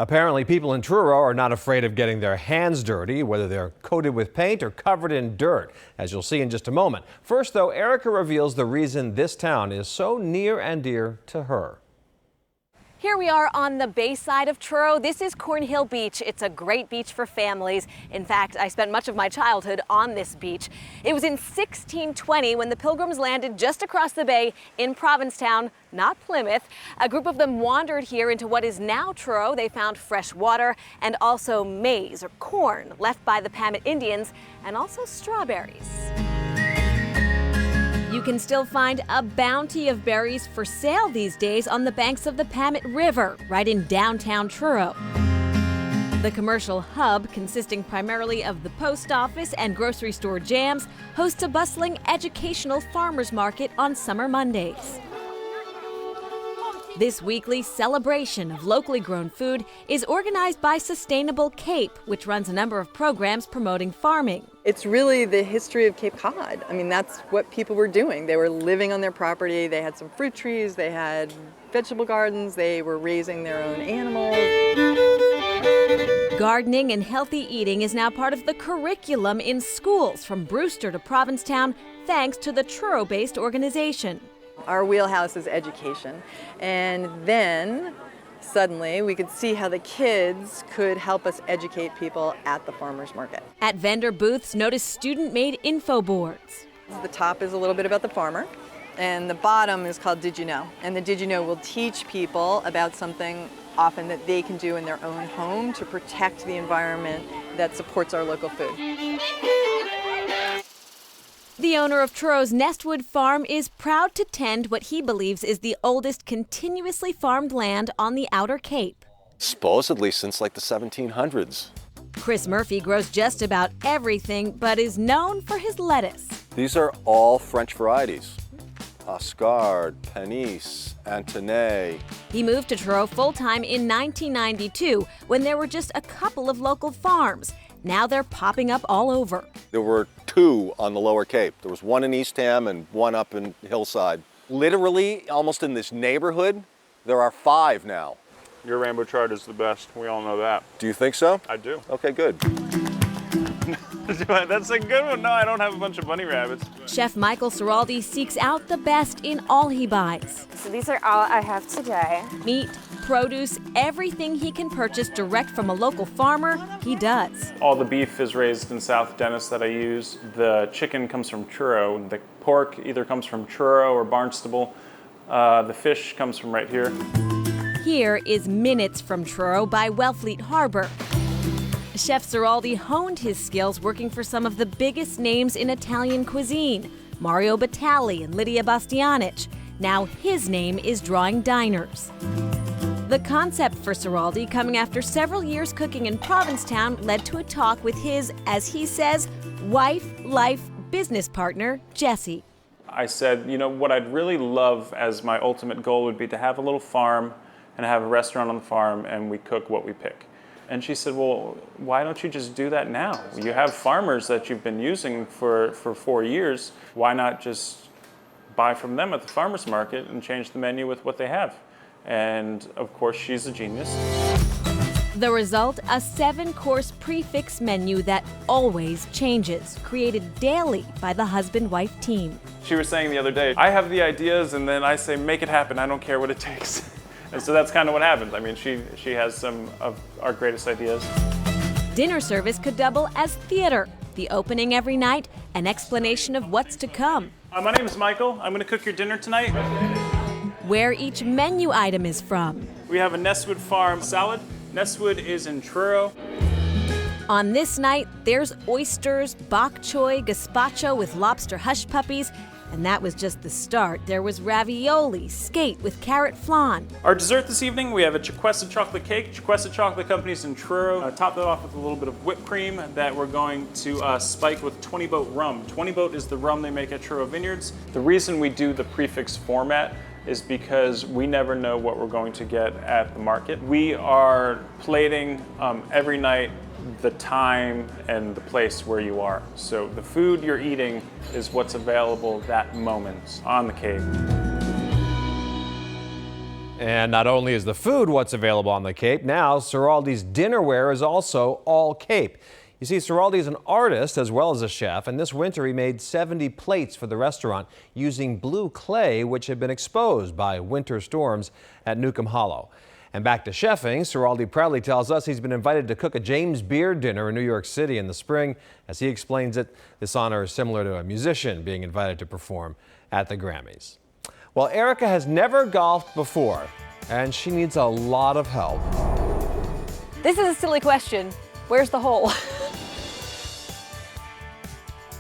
Apparently, people in Truro are not afraid of getting their hands dirty, whether they're coated with paint or covered in dirt, as you'll see in just a moment. First, though, Erica reveals the reason this town is so near and dear to her. Here we are on the bay side of Truro. This is Cornhill Beach. It's a great beach for families. In fact, I spent much of my childhood on this beach. It was in 1620 when the Pilgrims landed just across the bay in Provincetown, not Plymouth. A group of them wandered here into what is now Truro. They found fresh water and also maize or corn left by the Pamit Indians, and also strawberries. You can still find a bounty of berries for sale these days on the banks of the Pamit River, right in downtown Truro. The commercial hub, consisting primarily of the post office and grocery store jams, hosts a bustling educational farmers market on summer Mondays. This weekly celebration of locally grown food is organized by Sustainable Cape, which runs a number of programs promoting farming. It's really the history of Cape Cod. I mean, that's what people were doing. They were living on their property. They had some fruit trees. They had vegetable gardens. They were raising their own animals. Gardening and healthy eating is now part of the curriculum in schools from Brewster to Provincetown, thanks to the Truro-based organization. Our wheelhouse is education. And then suddenly we could see how the kids could help us educate people at the farmers market. At vendor booths, notice student-made info boards. The top is a little bit about the farmer, and the bottom is called Did You Know? And the Did You Know will teach people about something often that they can do in their own home to protect the environment that supports our local food. The owner of Truro's Nestwood Farm is proud to tend what he believes is the oldest continuously farmed land on the Outer Cape. Supposedly since like the 1700s. Chris Murphy grows just about everything, but is known for his lettuce. These are all French varieties. Oscard, Panisse, Antoinette. He moved to Truro full-time in 1992 when there were just a couple of local farms. Now they're popping up all over. There were two on the Lower Cape. There was one in Eastham and one up in Hillside. Literally, almost in this neighborhood, there are 5 now. Your rainbow chard is the best. We all know that. Do you think so? I do. Okay, good. That's a good one. No, I don't have a bunch of bunny rabbits. Chef Michael Ciraldi seeks out the best in all he buys. So these are all I have today. Meat, produce, everything he can purchase direct from a local farmer, he does. All the beef is raised in South Dennis that I use. The chicken comes from Truro. The pork either comes from Truro or Barnstable. The fish comes from right here. Here is Minutes from Truro by Wellfleet Harbor. Chef Ciraldi honed his skills working for some of the biggest names in Italian cuisine, Mario Batali and Lydia Bastianich. Now his name is drawing diners. The concept for Ciraldi, coming after several years cooking in Provincetown, led to a talk with his, as he says, wife, life, business partner, Jessie. I said, you know, what I'd really love as my ultimate goal would be to have a little farm and have a restaurant on the farm and we cook what we pick. And she said, well, why don't you just do that now? You have farmers that you've been using for 4 years. Why not just buy from them at the farmer's market and change the menu with what they have? And of course, she's a genius. The result, a 7-course prefix menu that always changes, created daily by the husband-wife team. She was saying the other day, I have the ideas and then I say, make it happen. I don't care what it takes. And so that's kind of what happens. I mean, she has some of our greatest ideas. Dinner service could double as theater. The opening every night, an explanation of what's to come. My name is Michael. I'm going to cook your dinner tonight. Where each menu item is from. We have a Nestwood Farm salad. Nestwood is in Truro. On this night, there's oysters, bok choy, gazpacho with lobster hush puppies, and that was just the start. There was ravioli, skate with carrot flan. Our dessert this evening, we have a Chiquessa chocolate cake. Chiquessa Chocolate Company's in Truro. Top that off with a little bit of whipped cream that we're going to spike with 20 Boat rum. 20 Boat is the rum they make at Truro Vineyards. The reason we do the prefix format is because we never know what we're going to get at the market. We are plating every night the time and the place where you are. So the food you're eating is what's available that moment on the Cape. And not only is the food what's available on the Cape, now Ceraldi's dinnerware is also all Cape. You see, Ceraldi is an artist as well as a chef, and this winter he made 70 plates for the restaurant using blue clay, which had been exposed by winter storms at Newcomb Hollow. And back to chefing, Ceraldi proudly tells us he's been invited to cook a James Beard dinner in New York City in the spring. As he explains it, this honor is similar to a musician being invited to perform at the Grammys. Well, Erica has never golfed before, and she needs a lot of help. This is a silly question. Where's the hole?